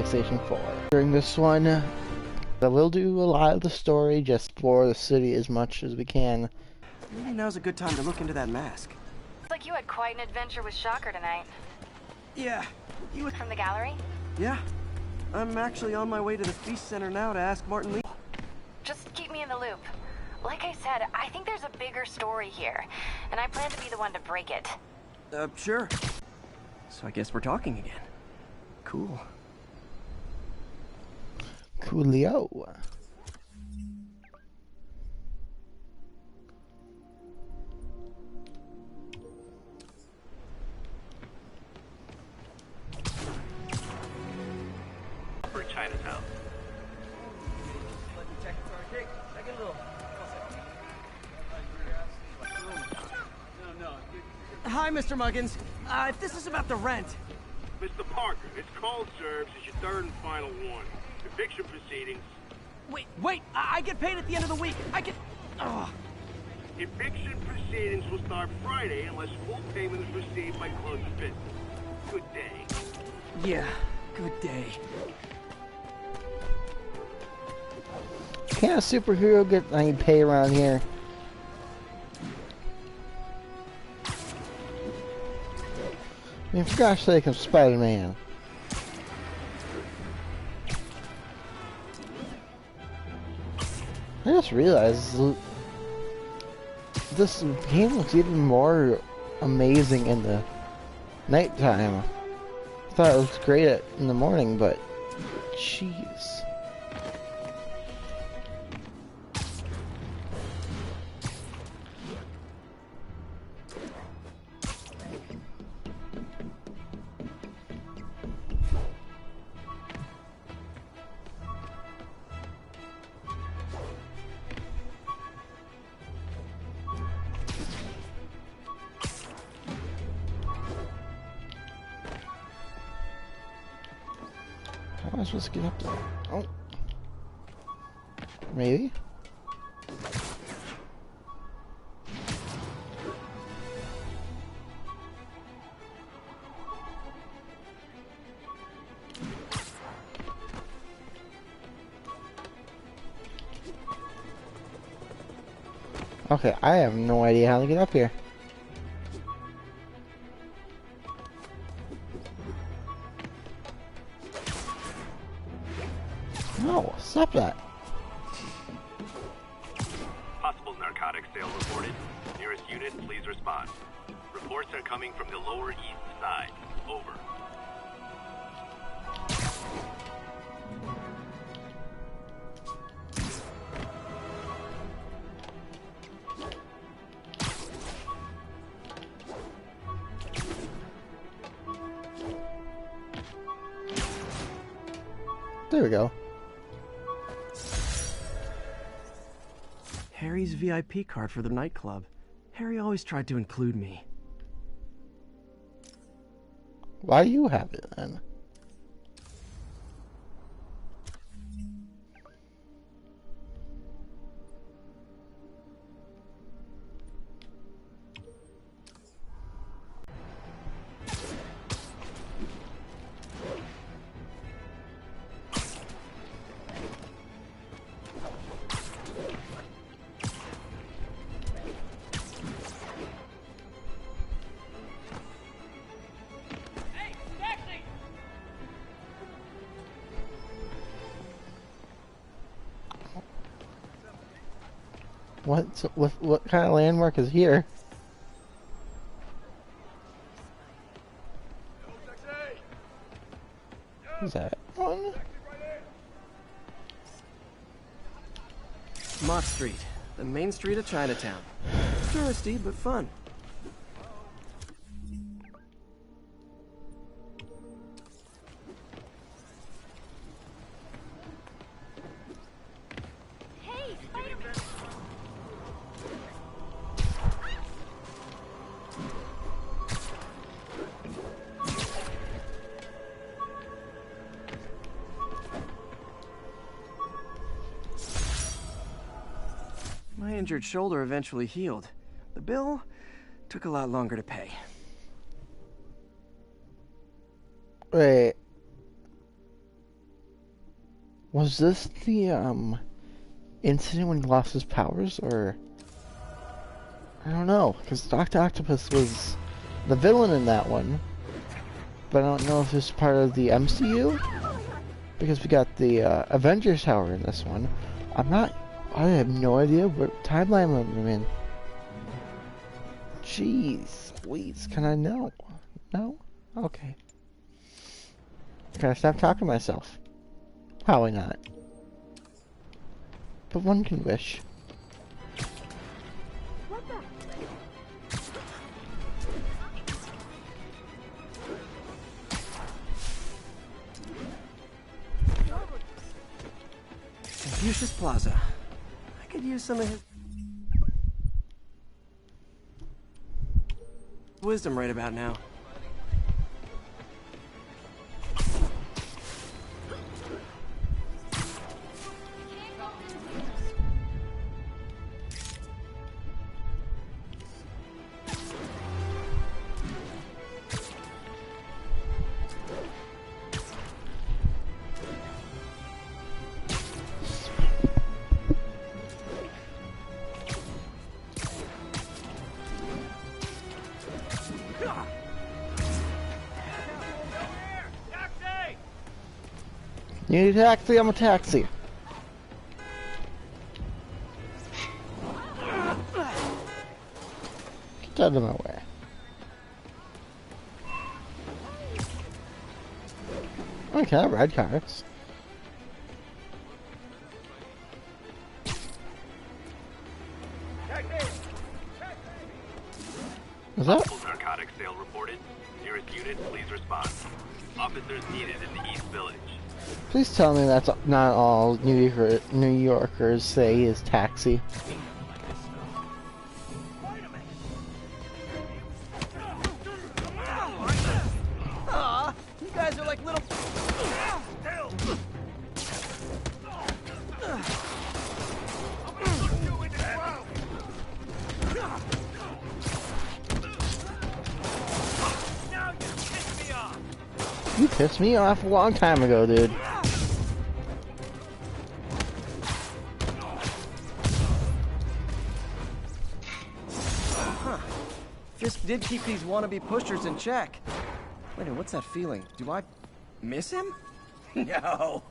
PlayStation 4. During this one, I will do a lot of the story, just explore the city as much as we can. Maybe now's a good time to look into that mask. Looks like you had quite an adventure with Shocker tonight. Yeah, he was From the gallery? Yeah. I'm actually on my way to the Feast Center now to ask Martin Lee. Just keep me in the loop. Like I said, I think there's a bigger story here, and I plan to be the one to break it. Sure. So I guess we're talking again. Cool. Coolio. For Chinatown. Hi, Mr. Muggins. If this is about the rent... Mr. Parker, this call serves as your third and final one. Eviction proceedings. Wait! I get paid at the end of the week. I get... Ugh. Eviction proceedings will start Friday unless full payment is received by close of business. Good day. Yeah, good day. Can't a superhero get any pay around here? I mean, for gosh sake, I'm Spider-Man. I just realized this game looks even more amazing in the nighttime. I thought it was great in the morning, but jeez. How am I supposed to get up there? Oh. Maybe? Okay, I have no idea how to get up here. No, stop that. Possible narcotic sale reported. Nearest unit, please respond. Reports are coming from the lower east side. Over. There we go. Harry's VIP card for the nightclub. Harry always tried to include me. Why do you have it then? What kind of landmark is here? Who's that? One? Mott Street, the main street of Chinatown. Touristy, but fun. My injured shoulder eventually healed. The bill took a lot longer to pay. Wait. Was this the incident when he lost his powers, or I don't know, because Dr. Octopus was the villain in that one, but I don't know if it's part of the MCU, because we got the Avengers Tower in this one. I have no idea what timeline I'm in. Jeez, please, can I know? No? Okay. Can I stop talking to myself? Probably not. But one can wish. Confucius Plaza. I could use some of his wisdom right about now. You need a taxi? I'm a taxi. Get out of my way. Okay, I ride cars. Is that? Possible narcotics sale reported. Nearest unit, please respond. Officers needed in the East Village. Please tell me that's not all New Yorkers say is taxi. Aw, you guys are like little... You pissed me off a long time ago, dude. Fisk did keep these wannabe pushers in check. Wait a minute, what's that feeling? Do I miss him? No.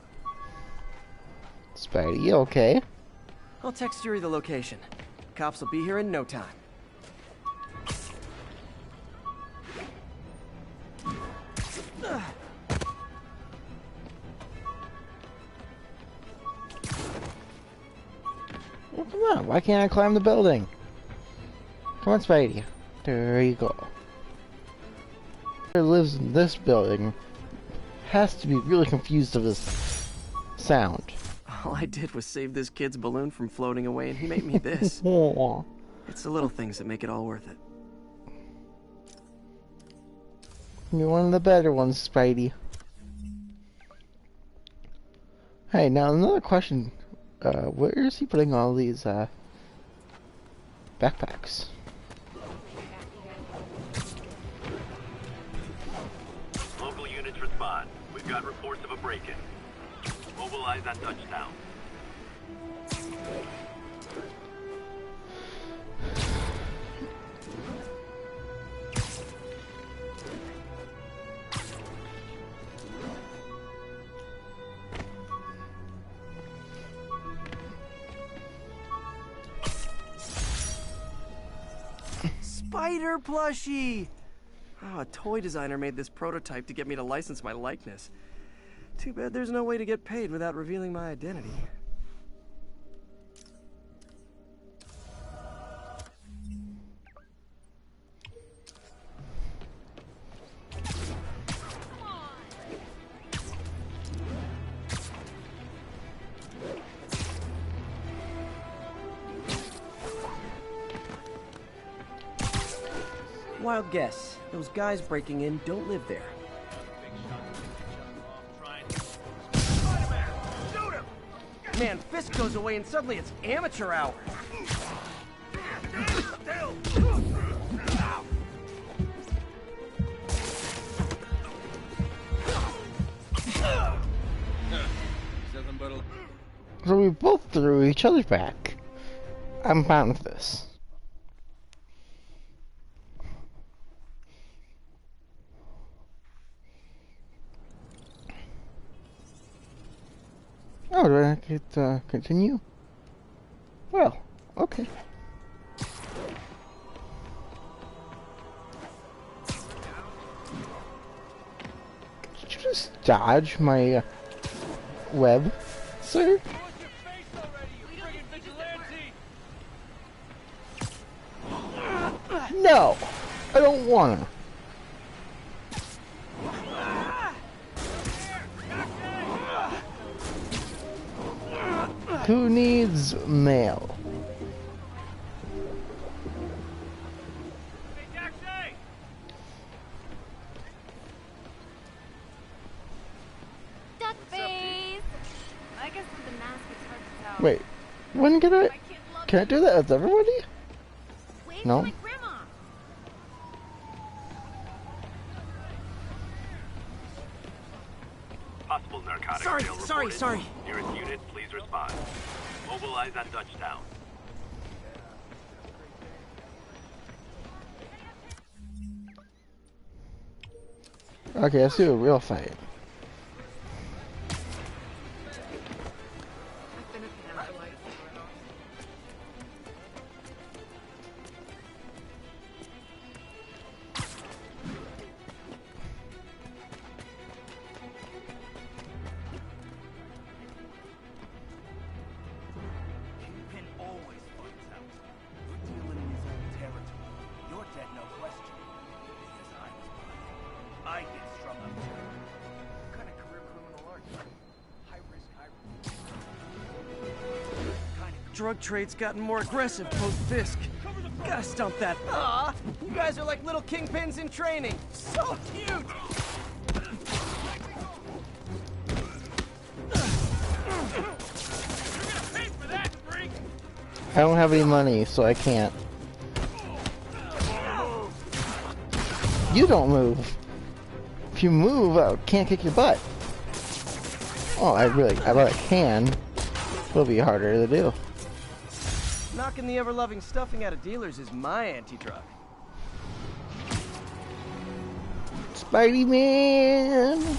Spidey, you okay? I'll text Yuri the location. Cops will be here in no time. Well, come on, why can't I climb the building? Come on, Spidey. There you go. Whoever lives in this building has to be really confused of this sound. All I did was save this kid's balloon from floating away, and he made me this. Aw. It's the little things that make it all worth it. You're one of the better ones, Spidey. Hey, now another question. Where is he putting all these, backpacks? Local units respond. We've got reports of a break-in. Mobilize at touchdown. Spider plushie! Oh, a toy designer made this prototype to get me to license my likeness. Too bad there's no way to get paid without revealing my identity. Wild guess. Those guys breaking in don't live there. Man, Fisk goes away and suddenly it's amateur hour. Nothing but a So we both threw each other back. I'm fine with this. Oh, do I get continue? Well, okay. Did you just dodge my web, sir? No, I don't wanna. Who needs mail? Duck face! I guess with the mask it's hard to tell. Wait, when can I do that with everybody? Wave No. to my grandma! Possible narcotics Sorry, sale sorry, reported. sorry. Nearest unit, please respond. Mobilize on Dutchtown. Okay, let's do a real fight. Kingpin always finds out. You're dealing in his own territory. You're dead, no question. Because I was buying. I get strung up too. What kind of career criminal are you? High risk, high reward. Kind of Drug trade's gotten more aggressive post-Fisk. Gotta stump that. Aw, you guys are like little kingpins in training. So cute! I don't have any money, so I can't. You don't move. If you move, I can't kick your butt. Oh, I really can. It'll be harder to do. Knocking the ever-loving stuffing out of dealers is my anti-drug. Spidey-Man!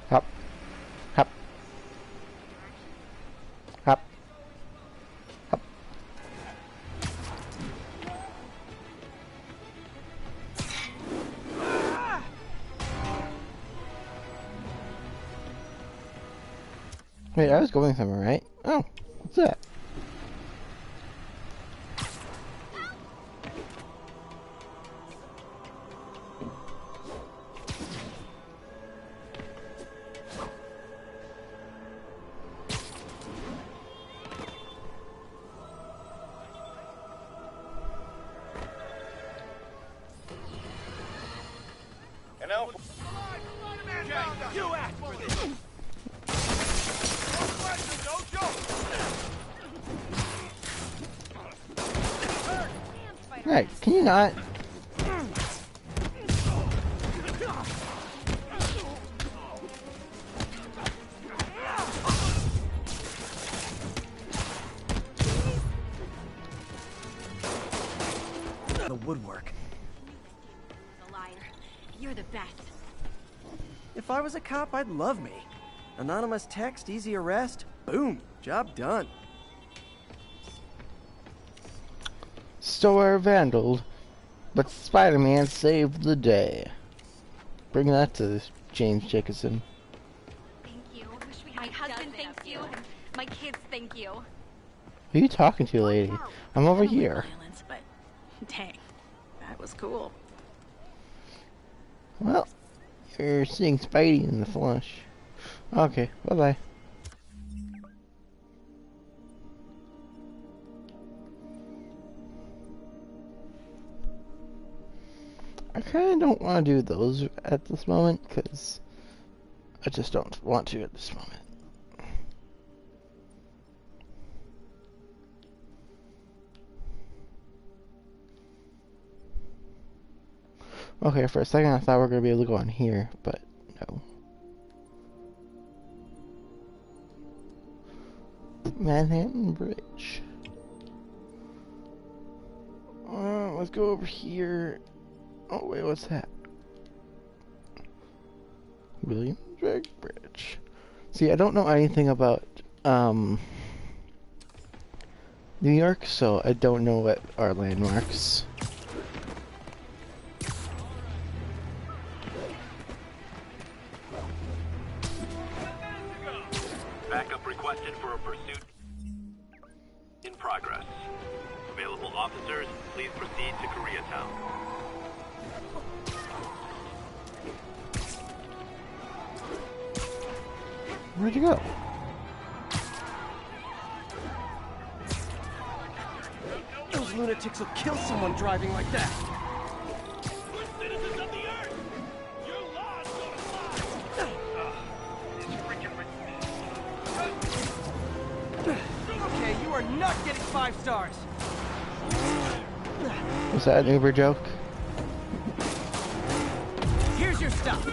Hop. Hop. Hop. Hop. Wait, I was going somewhere, right? Oh, what's that? And now, you asked for this. Right, can you not? The woodwork. A liar. You're the best. If I was a cop, I'd love me. Anonymous text, easy arrest, boom, job done. Store vandaled, but Spider-Man saved the day. Bring that to James Jacobson. Thank you. My husband thanks you. My kids thank you. Who are you talking to, lady? I'm over here. Violence, but dang, that was cool. Well, you're seeing Spidey in the flesh. Okay, bye-bye. I kind of don't want to do those at this moment, because I just don't want to at this moment. Okay, for a second I thought we were going to be able to go on here, but no. Manhattan Bridge. Let's go over here. Oh wait, what's that? Williamsburg Bridge. See, I don't know anything about New York, so I don't know what are landmarks. Backup requested for a pursuit in progress. Available officers, please proceed to Koreatown. Where'd you go? Those lunatics will kill someone driving like that. Okay, you are not getting 5 stars. Was that an Uber joke? Here's your stuff.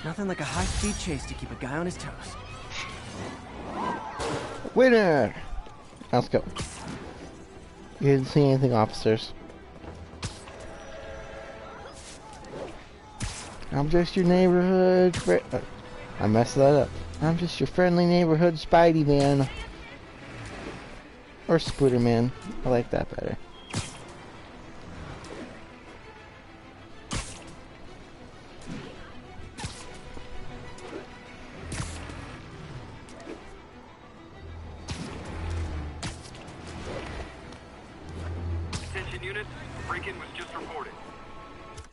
Nothing like a high-speed chase to keep a guy on his toes. Winner! Let's go. You didn't see anything, officers. I'm just your neighborhood. I messed that up. I'm just your friendly neighborhood Spidey man. Or Spooder man. I like that better. Attention units, a break-in was just reported.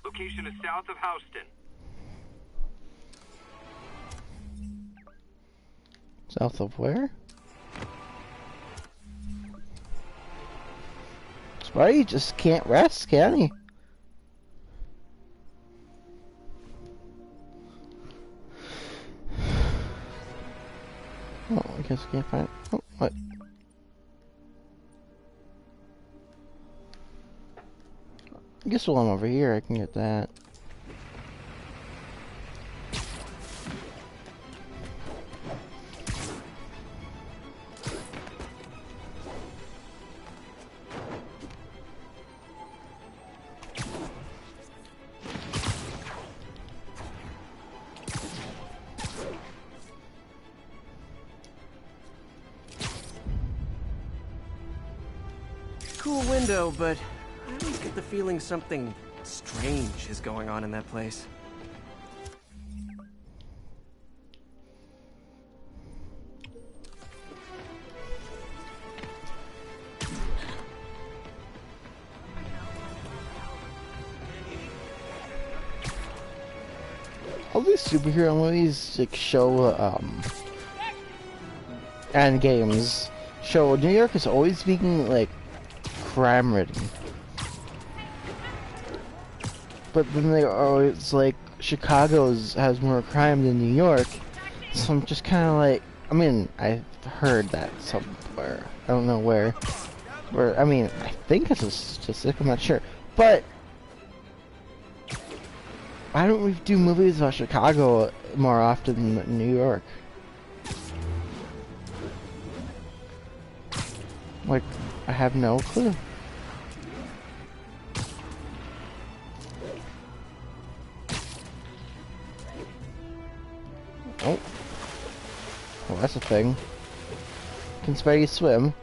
Location is south of Houston. South of where? Spidey just can't rest, can he? Oh, I guess I can't find it. Oh, what? I guess while I'm over here, I can get that. Cool window, but I always get the feeling something strange is going on in that place. All these superhero movies like show and games show New York is always being like crime ridden. But then they are always like Chicago's has more crime than New York. So I'm just kinda like, I mean, I've heard that somewhere. I don't know where. I mean, I think it's a statistic, I'm not sure. But why don't we do movies about Chicago more often than New York? Like, I have no clue. Oh. Well, that's a thing. Can Spidey swim?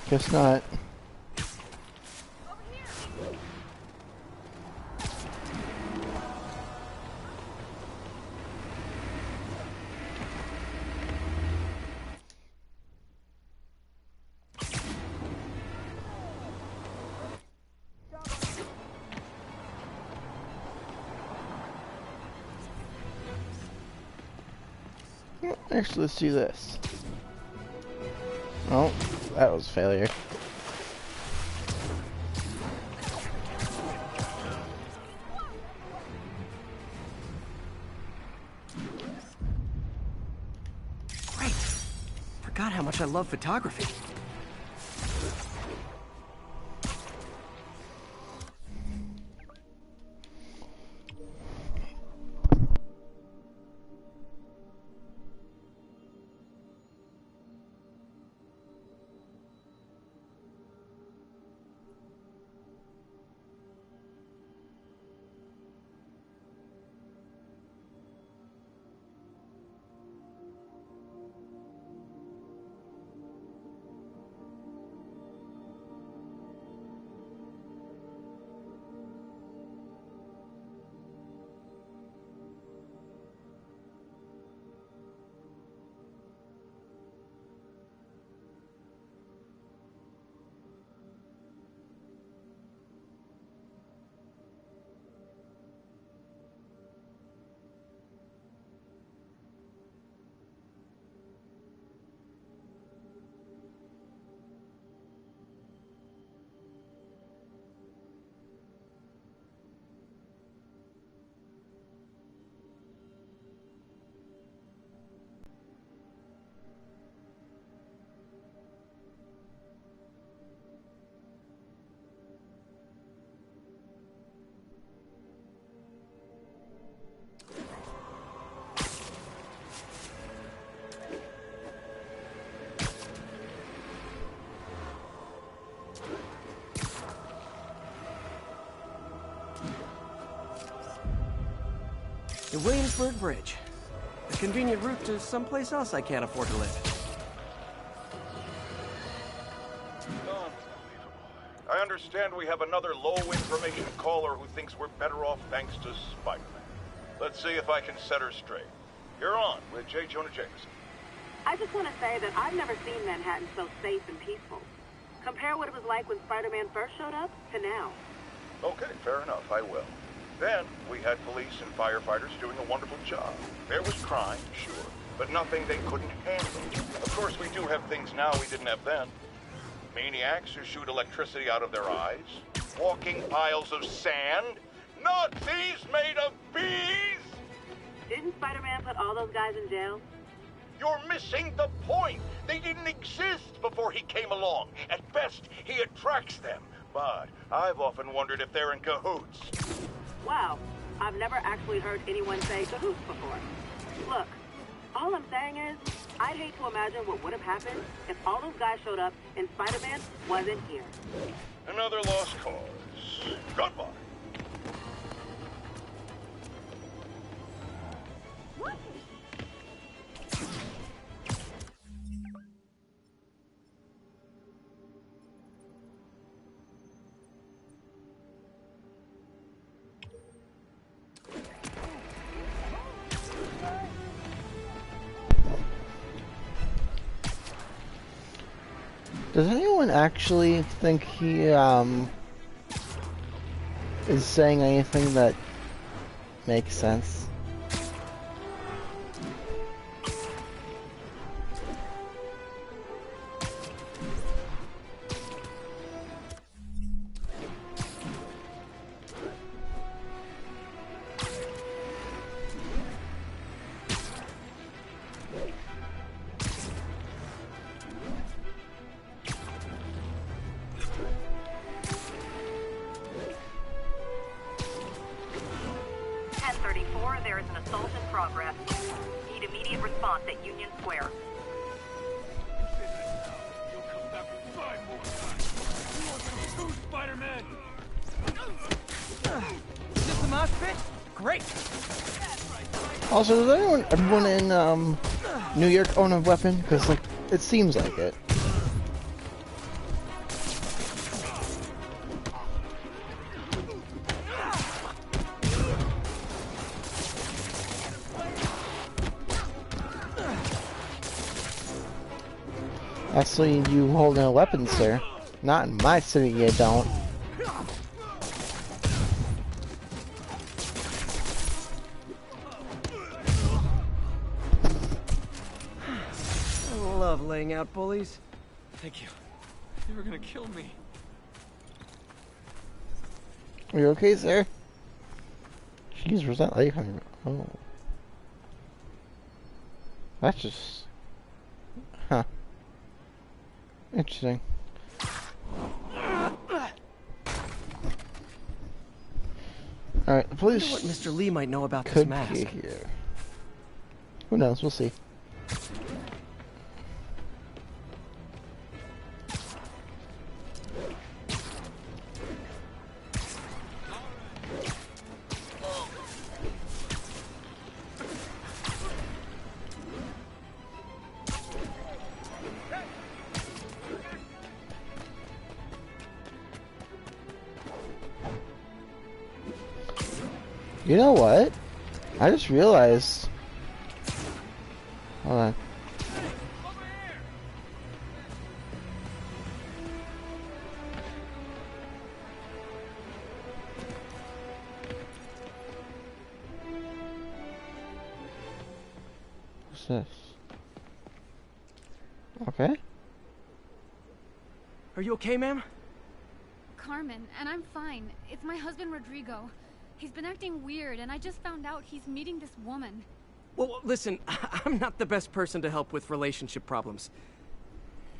Guess not. Actually, let's do this. Oh, that was a failure. Great. Forgot how much I love photography. The Williamsburg Bridge. A convenient route to someplace else I can't afford to live. Unbelievable. I understand we have another low-information caller who thinks we're better off thanks to Spider-Man. Let's see if I can set her straight. You're on with J. Jonah Jameson. I just want to say that I've never seen Manhattan so safe and peaceful. Compare what it was like when Spider-Man first showed up to now. Okay, fair enough, I will. Then, we had police and firefighters doing a wonderful job. There was crime, sure, but nothing they couldn't handle. Of course, we do have things now we didn't have then. Maniacs who shoot electricity out of their eyes, walking piles of sand, Nazis made of bees! Didn't Spider-Man put all those guys in jail? You're missing the point! They didn't exist before he came along. At best, he attracts them. But I've often wondered if they're in cahoots. Wow, I've never actually heard anyone say cahoots before. Look, all I'm saying is, I'd hate to imagine what would have happened if all those guys showed up and Spider-Man wasn't here. Another lost cause. Goodbye. Does anyone actually think he is saying anything that makes sense? There is an assault in progress. Need immediate response at Union Square. You'll come back with 5 more times. You want some too, Spider-Man? Is this the mosh pit? Great! Also, does everyone in New York own a weapon? Because like it seems like it. Actually, you hold no weapons, sir. Not in my city, you don't. Love laying out bullies. Thank you. They were gonna kill me. Are you okay, sir? Jeez, where's that light coming from? Oh. That's just... Huh. Interesting. Alright, the I police wonder what Mr. Lee might know about this could mask. be here. Who knows? We'll see. You know what? I just realized. Hold on. What's this? Okay. Are you okay, ma'am? Carmen, and I'm fine. It's my husband, Rodrigo. He's been acting weird, and I just found out he's meeting this woman. Well, listen, I'm not the best person to help with relationship problems.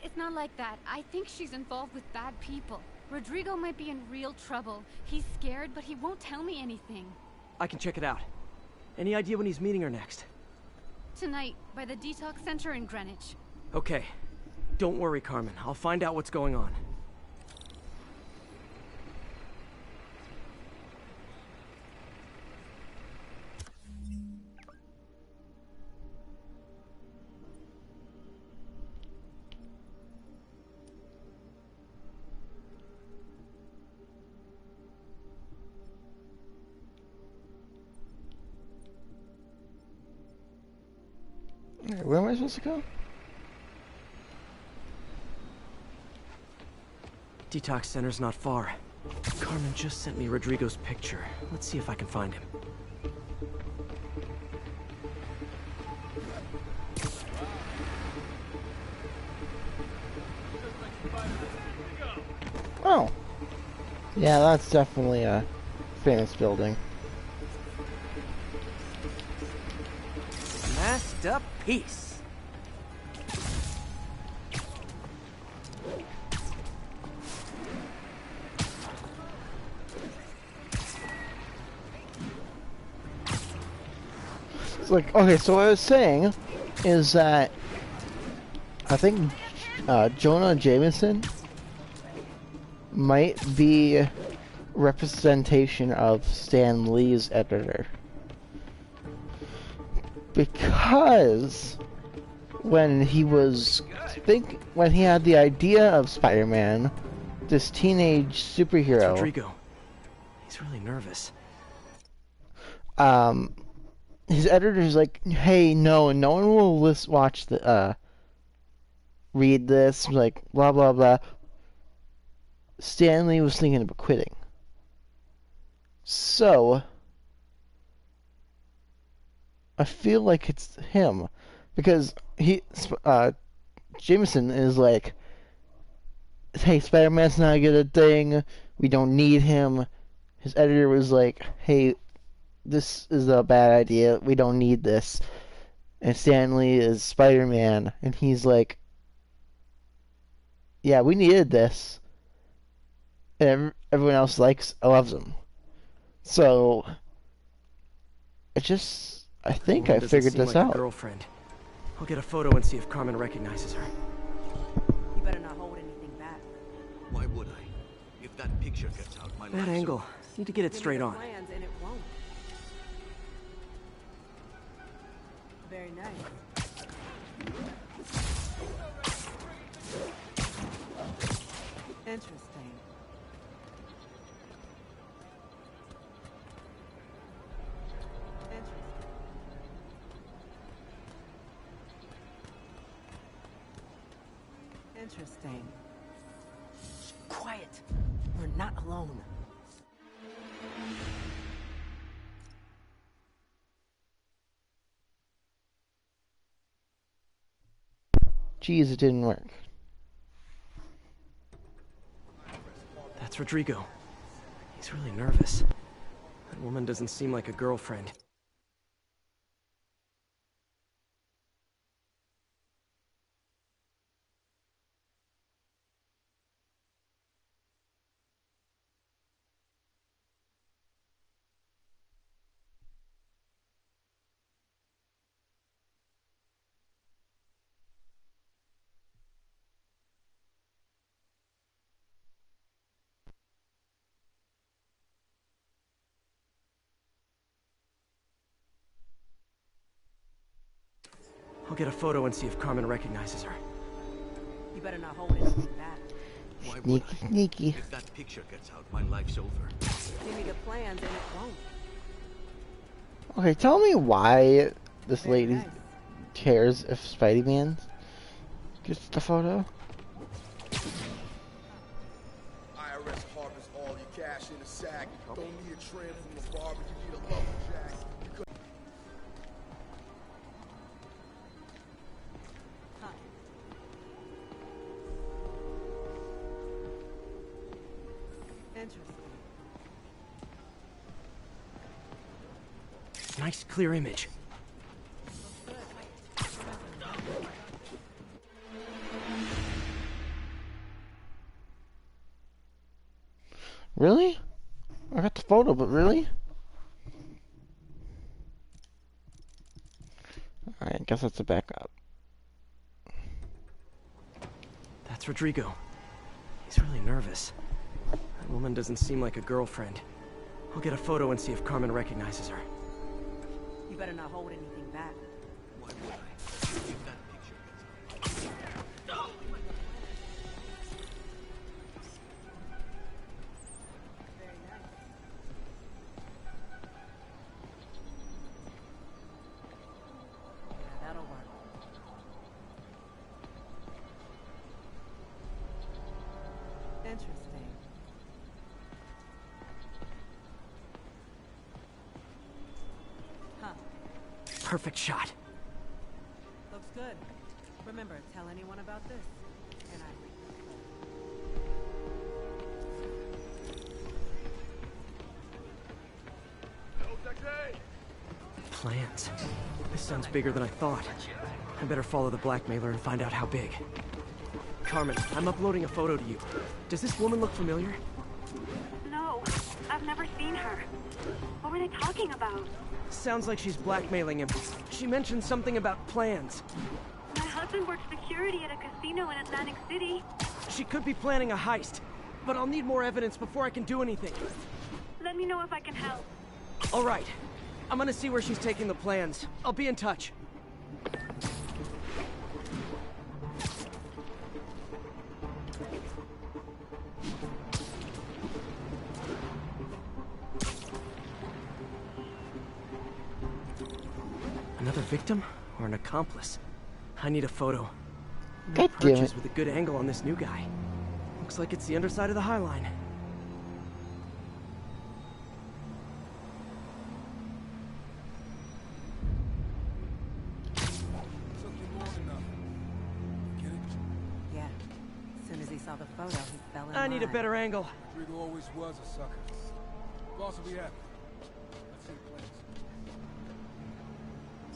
It's not like that. I think she's involved with bad people. Rodrigo might be in real trouble. He's scared, but he won't tell me anything. I can check it out. Any idea when he's meeting her next? Tonight, by the detox center in Greenwich. Okay. Don't worry, Carmen. I'll find out what's going on. Alright, where am I supposed to go? Detox center's not far. Carmen just sent me Rodrigo's picture. Let's see if I can find him. Oh. Yeah, that's definitely a famous building. Masked up piece. It's like, okay, so what I was saying is that I think Jonah Jameson might be representation of Stan Lee's editor. Because when he was, when he had the idea of Spider-Man, this teenage superhero, Rodrigo. He's really nervous. his editor's like, hey, no one will watch the, read this, like, blah, blah, blah. Stan Lee was thinking about quitting. So, I feel like it's him. Because Jameson is like, hey, Spider-Man's not a good thing, we don't need him. His editor was like, hey, this is a bad idea, we don't need this. And Stan Lee is Spider-Man, and he's like, yeah, we needed this. And everyone else loves him. So, I think I figured this out. Girlfriend. I'll get a photo and see if Carmen recognizes her. You better not hold anything back. Why would I? If that picture gets out, my That life's angle. over. Need to get it Give me straight the on. plans and it won't. Very nice. Interesting. Interesting. Quiet. We're not alone. Geez, it didn't work. That's Rodrigo. He's really nervous. That woman doesn't seem like a girlfriend. I'll get a photo and see if Carmen recognizes her. You better not hold anything back. Why would Sneaky, I? sneaky. If that picture gets out, my life's over. Give me the plans and it won't. Okay, tell me why this Very lady nice. cares if Spidey-Man gets the photo. IRS harbors all your cash in a sack. Don't need a tram from a bar, but you need a lumberjack. Interesting. Nice clear image. Really? I got the photo, but really? Alright, I guess that's a backup. That's Rodrigo. He's really nervous. That woman doesn't seem like a girlfriend. I'll get a photo and see if Carmen recognizes her. You better not hold anything back. Why would I? If that picture gets out. Very nice. Yeah, that'll work. Interesting. Huh. Perfect shot. Looks good. Remember, tell anyone about this. And I Plans. This sounds bigger than I thought. I better follow the blackmailer and find out how big. Carmen, I'm uploading a photo to you. Does this woman look familiar? No, I've never seen her. What were they talking about? Sounds like she's blackmailing him. She mentioned something about plans. My husband works security at a casino in Atlantic City. She could be planning a heist, but I'll need more evidence before I can do anything. Let me know if I can help. All right. I'm gonna see where she's taking the plans. I'll be in touch. Another victim or an accomplice? I need a photo. God damn it. Perches with a good angle on this new guy. Looks like it's the underside of the High Line. Yeah. As soon as he saw the photo, he fell in I need a line. better angle. Rodrigo always was a sucker. Boss will be happy. Let's see the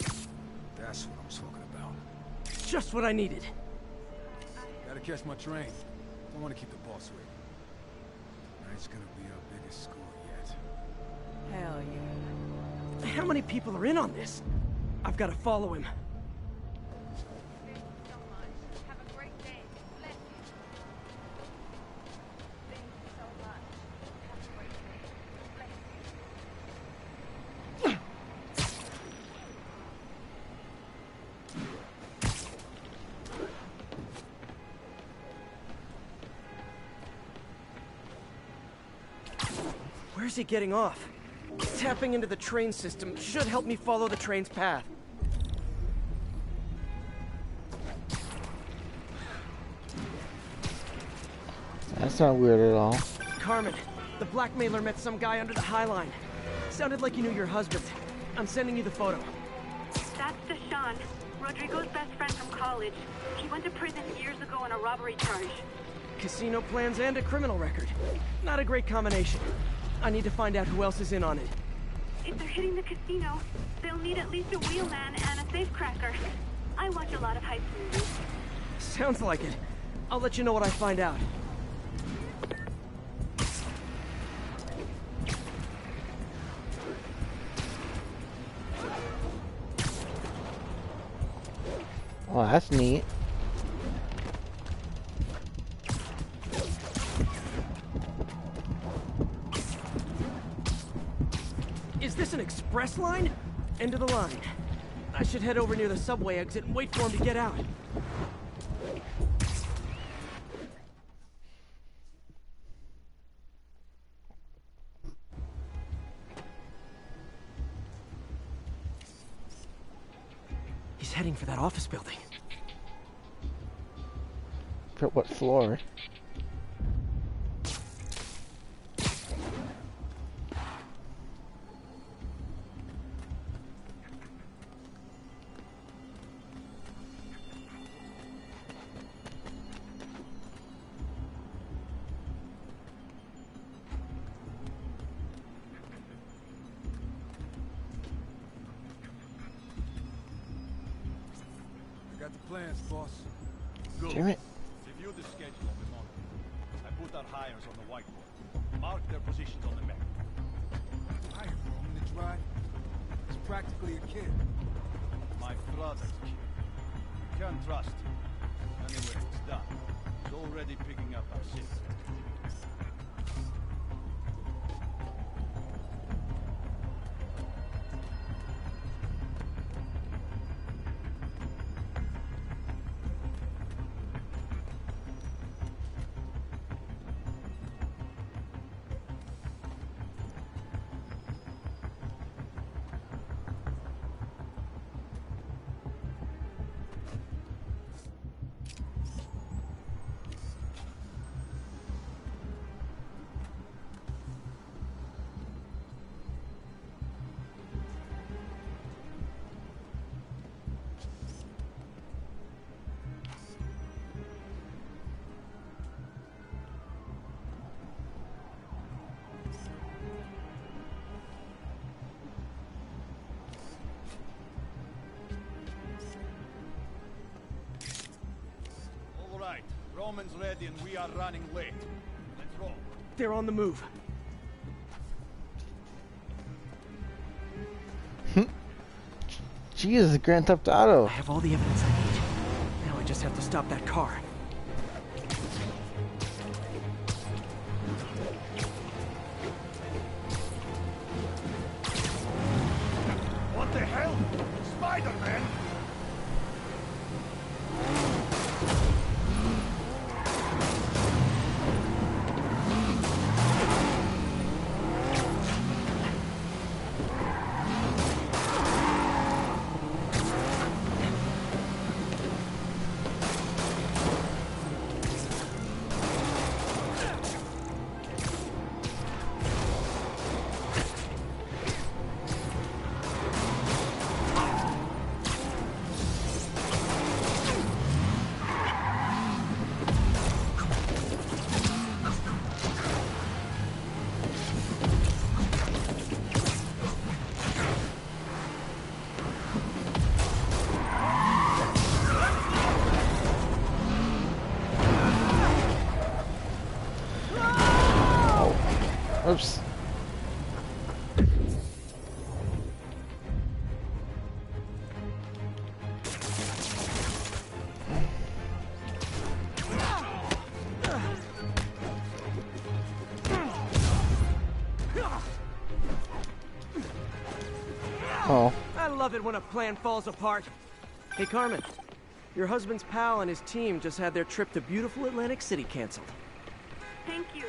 plans. That's what I'm talking about. Just what I needed. Gotta catch my train. Don't want to keep the boss waiting. Tonight's gonna be our biggest score yet. Hell yeah. How many people are in on this? I've got to follow him. Where's he getting off? Tapping into the train system should help me follow the train's path. That's not weird at all. Carmen, the blackmailer met some guy under the High Line. Sounded like you knew your husband. I'm sending you the photo. That's Deshaun. Rodrigo's best friend from college. He went to prison years ago on a robbery charge. Casino plans and a criminal record. Not a great combination. I need to find out who else is in on it. If they're hitting the casino, they'll need at least a wheelman and a safecracker. I watch a lot of heist movies. Sounds like it. I'll let you know what I find out. Oh, that's neat. Is this an express line? End of the line. I should head over near the subway exit and wait for him to get out. He's heading for that office building. For what floor? Got the plans, boss. Good. Damn it. Review the schedule on the monitor. I put our hires on the whiteboard. Mark their positions on the map. Hire Roman to drive. He's practically a kid. My brother's kid. Can't trust him. Anyway, it's done. He's already picking up our shit. Right, Roman's ready and we are running late. Let's roll. They're on the move. Jesus, Grand Theft Auto. I have all the evidence I need. Now I just have to stop that car. What the hell? Spider-Man! Oops. Oh. I love it when a plan falls apart. Hey, Carmen. Your husband's pal and his team just had their trip to beautiful Atlantic City canceled. Thank you.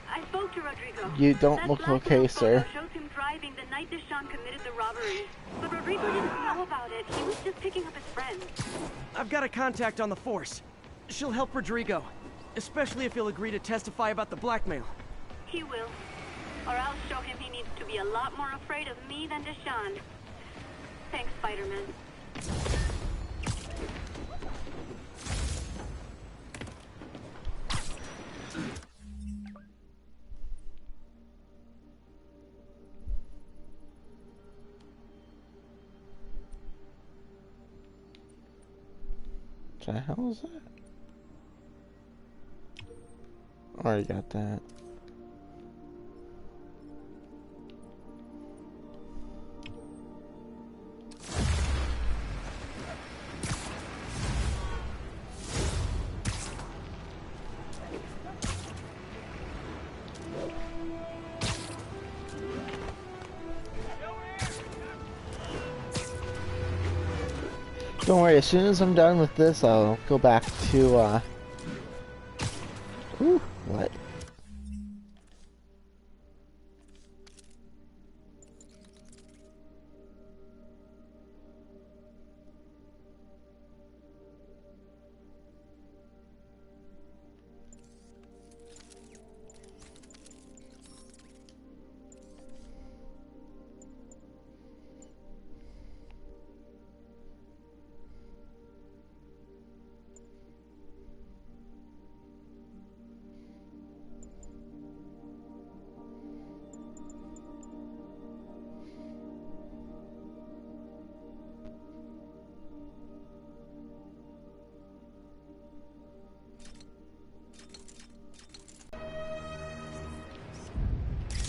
I spoke to Rodrigo. You don't That look blackmail okay, photo sir. shows him driving the night Deshaun committed the robbery. But Rodrigo didn't know about it. He was just picking up his friend. I've got a contact on the force. She'll help Rodrigo, especially if he'll agree to testify about the blackmail. He will. Or I'll show him he needs to be a lot more afraid of me than Deshaun. Thanks, Spider-Man. The hell is that? Already got that. Don't worry, as soon as I'm done with this, I'll go back to, Ooh, what?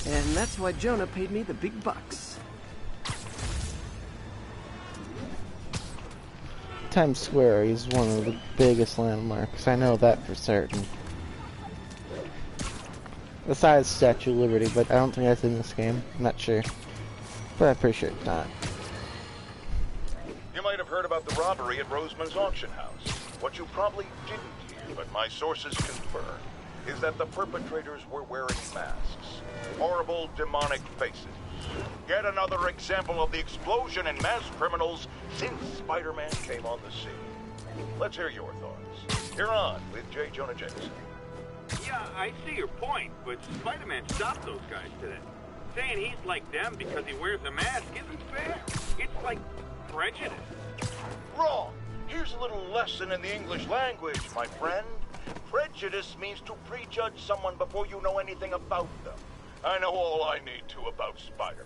And that's why Jonah paid me the big bucks. Times Square is one of the biggest landmarks. I know that for certain. Besides Statue of Liberty, but I don't think that's in this game. I'm not sure. But I'm pretty sure it's not. You might have heard about the robbery at Roseman's auction house. What you probably didn't hear, but my sources confirm, is that the perpetrators were wearing masks. Horrible, demonic faces. Yet another example of the explosion in mass criminals since Spider-Man came on the scene. Let's hear your thoughts. You're on with J. Jonah Jameson. Yeah, I see your point, but Spider-Man stopped those guys today. Saying he's like them because he wears a mask isn't fair. It's like prejudice. Wrong. Here's a little lesson in the English language, my friend. Prejudice means to prejudge someone before you know anything about them. I know all I need to about Spider-Man.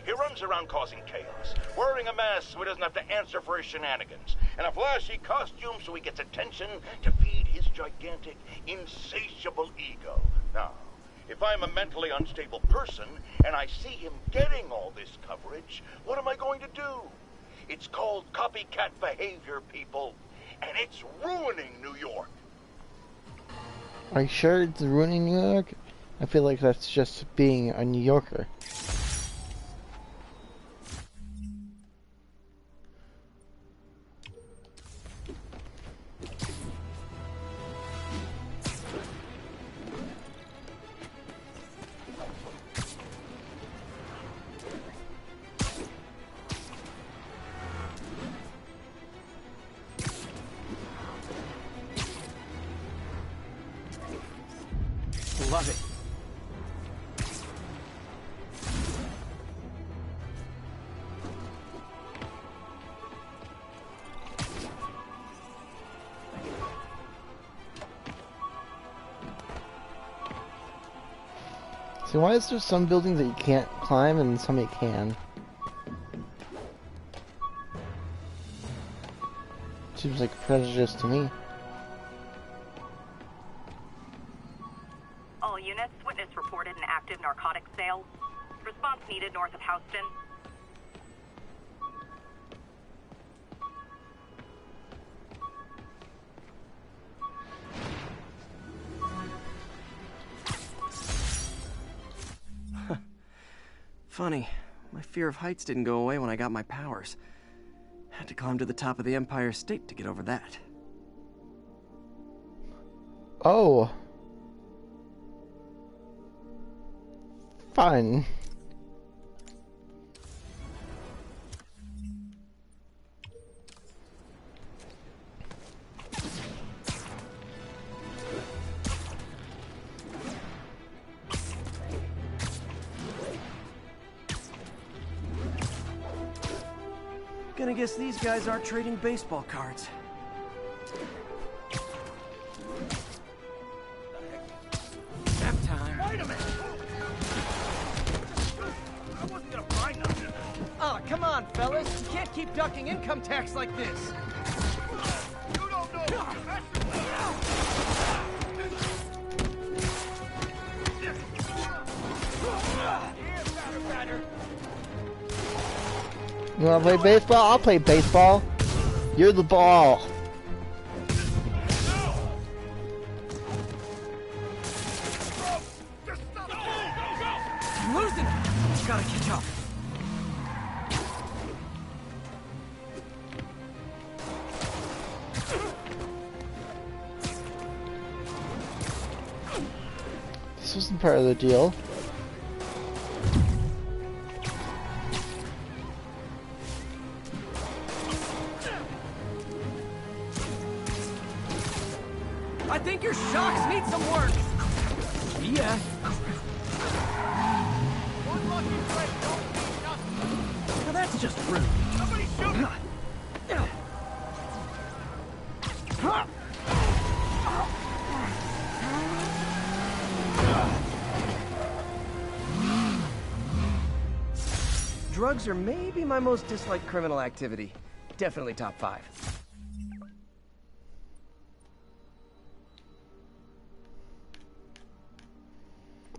He runs around causing chaos, wearing a mask so he doesn't have to answer for his shenanigans, and a flashy costume so he gets attention to feed his gigantic, insatiable ego. Now, if I'm a mentally unstable person and I see him getting all this coverage, what am I going to do? It's called copycat behavior, people, and it's ruining New York. Are you sure it's ruining New York? I feel like that's just being a New Yorker. Love it. So why is there some buildings that you can't climb and some you can? Seems like prejudice to me. All units, witness reported an active narcotics sale. Response needed north of Houston. Funny, my fear of heights didn't go away when I got my powers. Had to climb to the top of the Empire State to get over that. Oh. Fun. Gonna guess these guys aren't trading baseball cards. Nap time. Wait a minute! I wasn't gonna find nothing. Oh, come on, fellas. You can't keep ducking income tax like this. You don't know You wanna play baseball? I'll play baseball. You're the ball. I'm losing it. Gotta catch up. This wasn't part of the deal. I think your shocks need some work. Yeah. One lucky break don't mean nothing. Now that's just rude. Somebody shoot him! Drugs are maybe my most disliked criminal activity. Definitely top 5.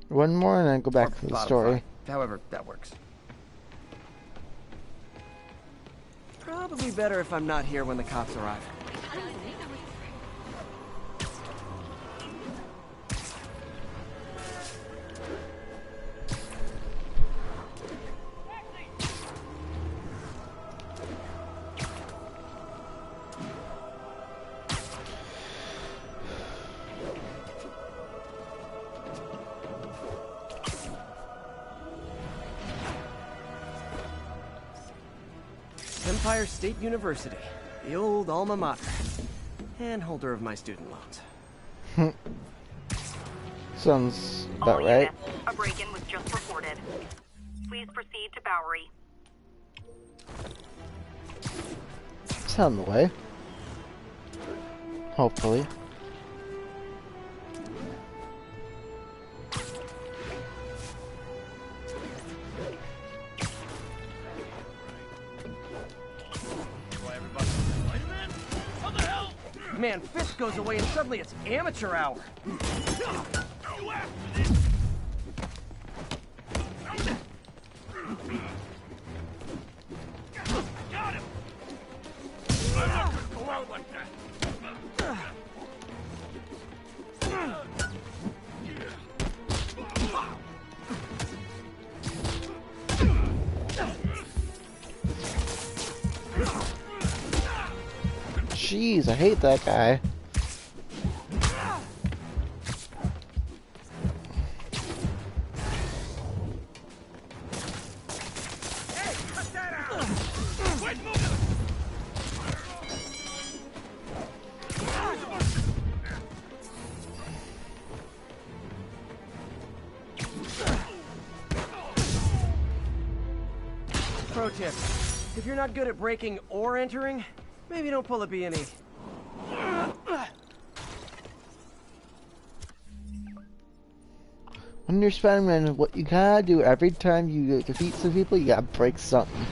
One more and then go back Or to the bottom story. 5. However, that works. Probably better if I'm not here when the cops arrive. Empire State University, the old alma mater, and holder of my student loans. Sounds about All right. units, a break-in was just reported. Please proceed to Bowery. It's on the way. Hopefully. Man, Fisk goes away and suddenly it's amateur hour. Got him! I'm not gonna go out like that. Jeez, I hate that guy. Hey, cut that out! Quit moving! Pro tip, if you're not good at breaking or entering, maybe don't pull a B&E. When you're Spider-Man, what you gotta do every time you defeat some people, you gotta break something.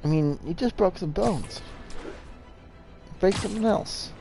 I mean, you just broke some bones. Break something else.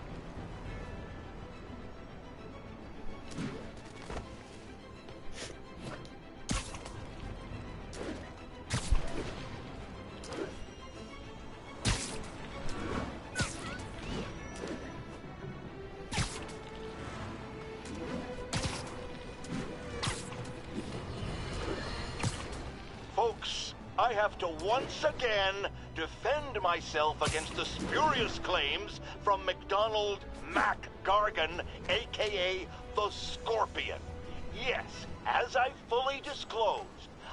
Folks, I have to once again defend myself against the spurious claims from McDonald Mac Gargan, aka the Scorpion. Yes, as I fully disclosed,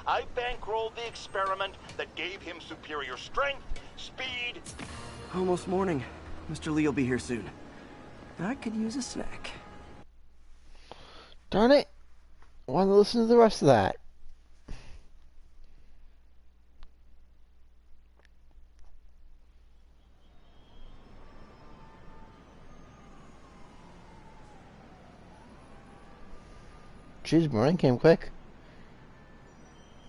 I bankrolled the experiment that gave him superior strength, speed... Almost morning. Mr. Lee will be here soon. I could use a snack. Darn it! I want to listen to the rest of that. Jeez, morning came quick.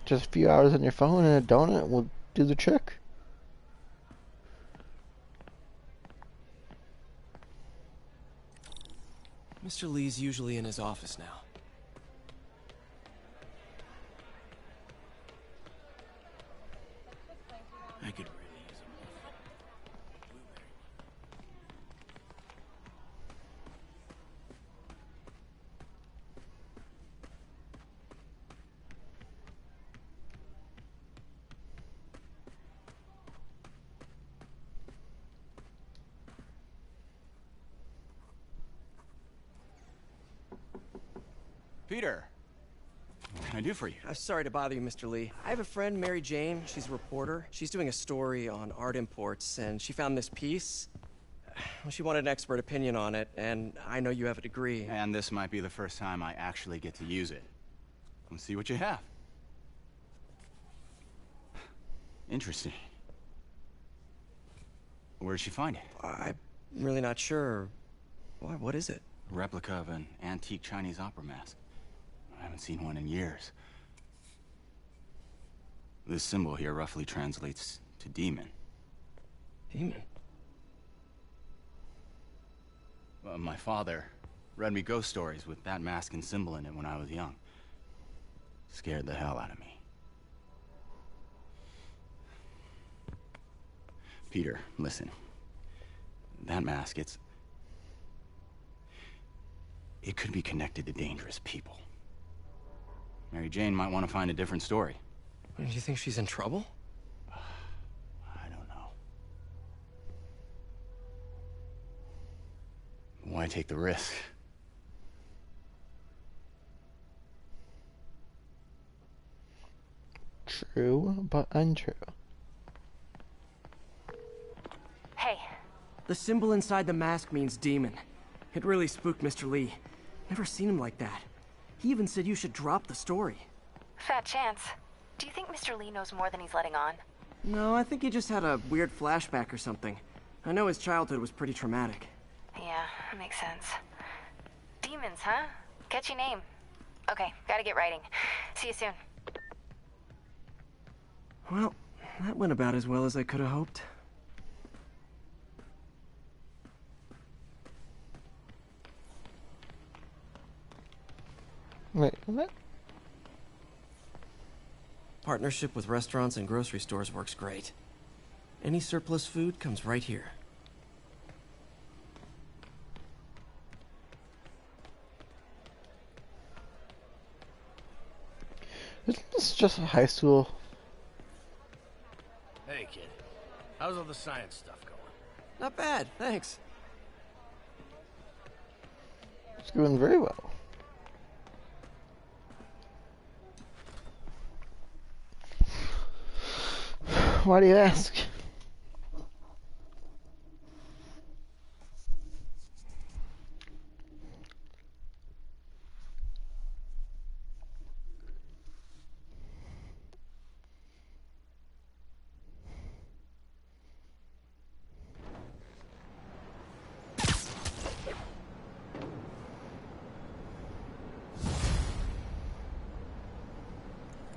Just a few hours on your phone and a donut will do the trick. Mr. Lee's usually in his office now. I could really use a blueberry. Peter, what can I do for you? I'm sorry to bother you, Mr. Lee. I have a friend, Mary Jane. She's a reporter. She's doing a story on art imports, and she found this piece. Well, she wanted an expert opinion on it, and I know you have a degree. And this might be the first time I actually get to use it. Let's see what you have. Interesting. Where did she find it? I'm really not sure. Why, what is it? A replica of an antique Chinese opera mask. I haven't seen one in years. This symbol here roughly translates to demon. Demon? My father read me ghost stories with that mask and symbol in it when I was young. Scared the hell out of me. Peter, listen. That mask, it could be connected to dangerous people. Mary Jane might want to find a different story. Do you think she's in trouble? I don't know. Why take the risk? True, but untrue. Hey. The symbol inside the mask means demon. It really spooked Mr. Lee. Never seen him like that. He even said you should drop the story. Fat chance. Do you think Mr. Lee knows more than he's letting on? No, I think he just had a weird flashback or something. I know his childhood was pretty traumatic. Yeah, that makes sense. Demons, huh? Catchy name. Okay, gotta get writing. See you soon. Well, that went about as well as I could have hoped. Wait, what? Partnership with restaurants and grocery stores works great. Any surplus food comes right here. Isn't this just a high school? Hey, kid. How's all the science stuff going? Not bad, thanks. It's going very well. Why do you ask?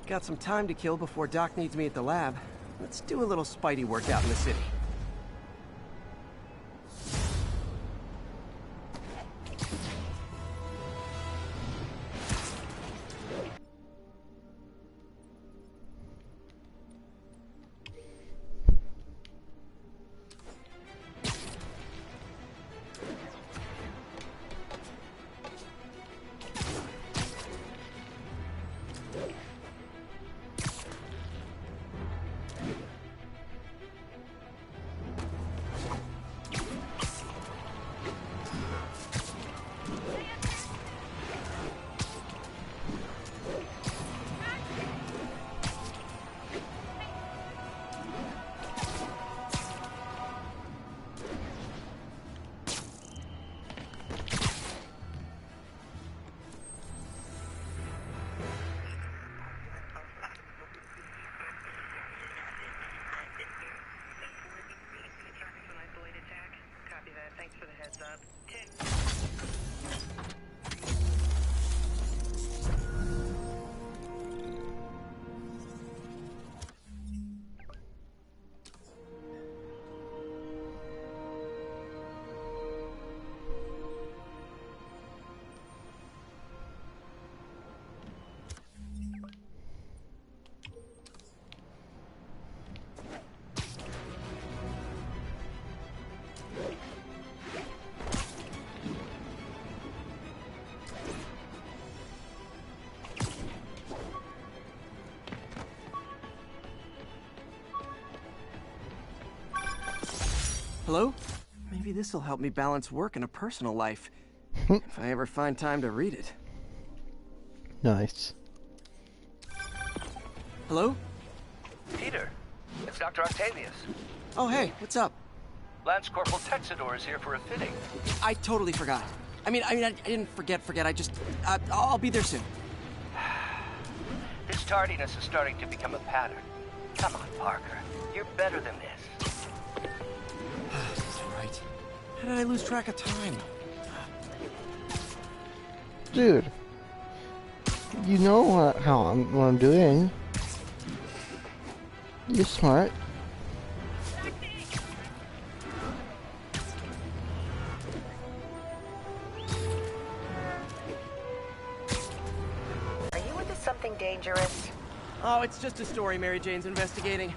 Got some time to kill before Doc needs me at the lab. Let's do a little Spidey work out in the city. Hello? Maybe this'll help me balance work and a personal life. If I ever find time to read it. Nice. Hello? Peter, it's Dr. Octavius. Oh, hey, what's up? Lance Corporal Texador is here for a fitting. I totally forgot. I didn't forget. I just, I'll be there soon. This tardiness is starting to become a pattern. Come on, Parker. You're better than this. Right. How did I lose track of time? Dude. You know what I'm doing. You're smart. Are you into something dangerous? Oh, it's just a story Mary Jane's investigating.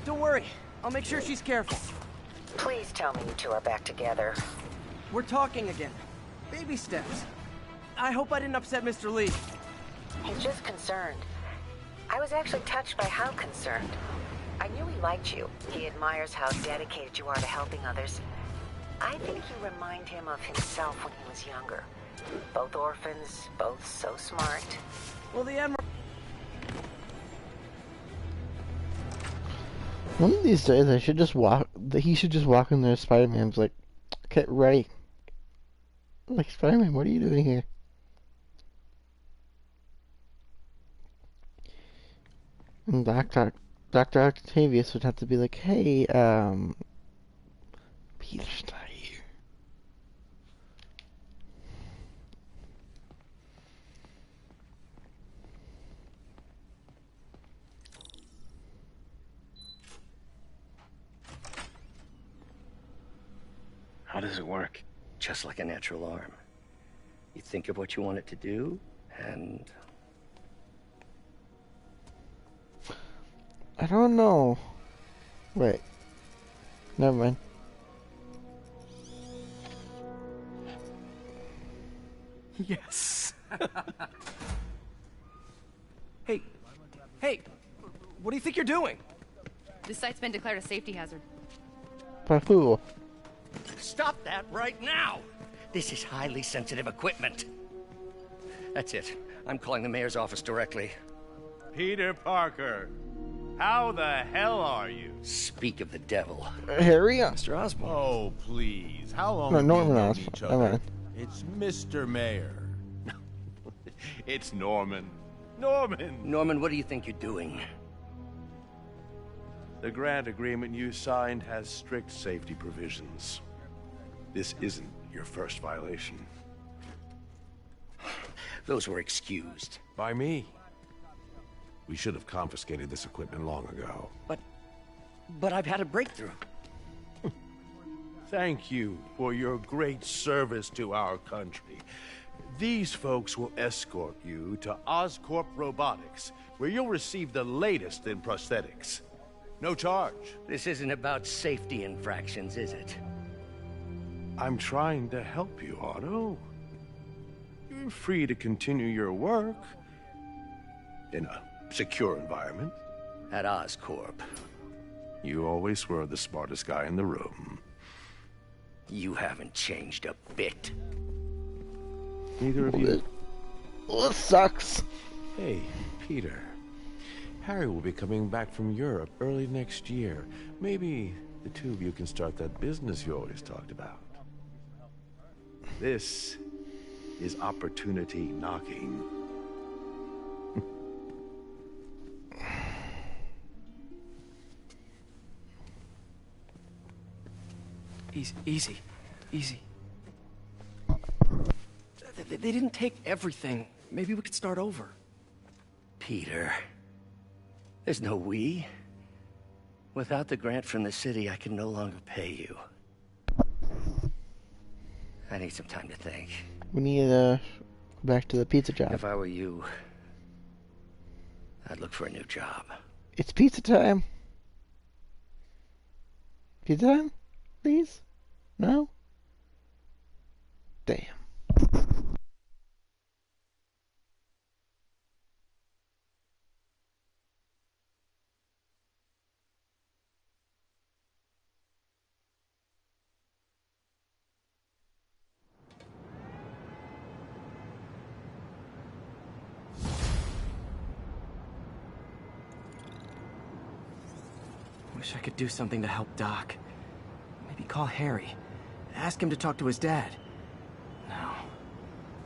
Don't worry. I'll make sure she's careful. Please tell me you two are back together. We're talking again. Baby steps. I hope I didn't upset Mr. Lee. He's just concerned. I was actually touched by how concerned. I knew he liked you. He admires how dedicated you are to helping others. I think you remind him of himself when he was younger. Both orphans, both so smart. Well, the Admiral... One of these days, he should just walk in there. Spider-Man's like, "Get ready." Like, Spider-Man, what are you doing here? And Dr. Octavius would have to be like, "Hey, Peter's not here." How does it work? Just like a natural arm. You think of what you want it to do, and... I don't know. Wait. Never mind. Yes. Hey. Hey. What do you think you're doing? This site's been declared a safety hazard. By who? Stop that right now! This is highly sensitive equipment. That's it. I'm calling the mayor's office directly. Peter Parker, how the hell are you? Speak of the devil. Harry? Mr. Osborn. Oh, please. How long No, have Norman we known Osborn. each Never other? mind. It's Mr. Mayor. It's Norman. Norman! Norman, what do you think you're doing? The grant agreement you signed has strict safety provisions. This isn't your first violation. Those were excused. By me. We should have confiscated this equipment long ago. But I've had a breakthrough. Thank you for your great service to our country. These folks will escort you to Oscorp Robotics, where you'll receive the latest in prosthetics. No charge. This isn't about safety infractions, is it? I'm trying to help you, Otto. You're free to continue your work in a secure environment. At Oscorp. You always were the smartest guy in the room. You haven't changed a bit. Neither of you. Well, this sucks. Hey, Peter. Harry will be coming back from Europe early next year. Maybe the two of you can start that business you always talked about. This is opportunity knocking. Easy. They didn't take everything. Maybe we could start over. Peter. There's no we. Without the grant from the city, I can no longer pay you. I need some time to think. We need to go back to the pizza job. If I were you, I'd look for a new job. It's pizza time. Pizza time? Please? No? Damn. Wish I could do something to help Doc. Maybe call Harry. Ask him to talk to his dad. No.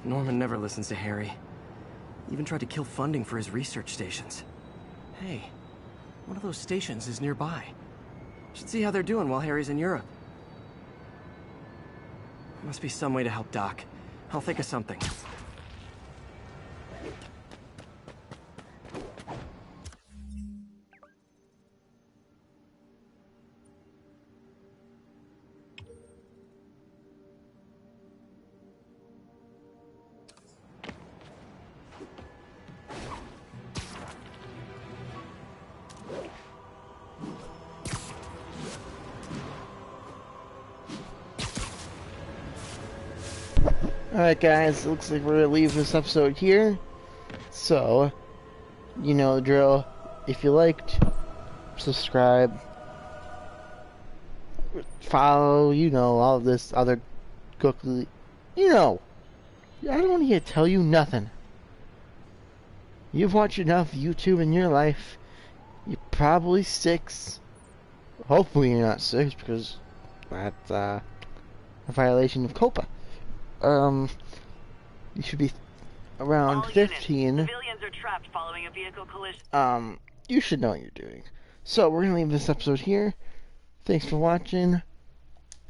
Norman never listens to Harry. Even tried to kill funding for his research stations. Hey, one of those stations is nearby. Should see how they're doing while Harry's in Europe. Must be some way to help Doc. I'll think of something. Alright guys, it looks like we're gonna leave this episode here. So, you know the drill. If you liked, subscribe, follow, you know, all of this other gookly. You know, I don't need to tell you nothing. You've watched enough YouTube in your life. You're probably 6. Hopefully you're not 6 because that's a violation of COPA. You should be around 15. Civilians are trapped following a vehicle collision. You should know what you're doing. So, we're gonna leave this episode here. Thanks for watching.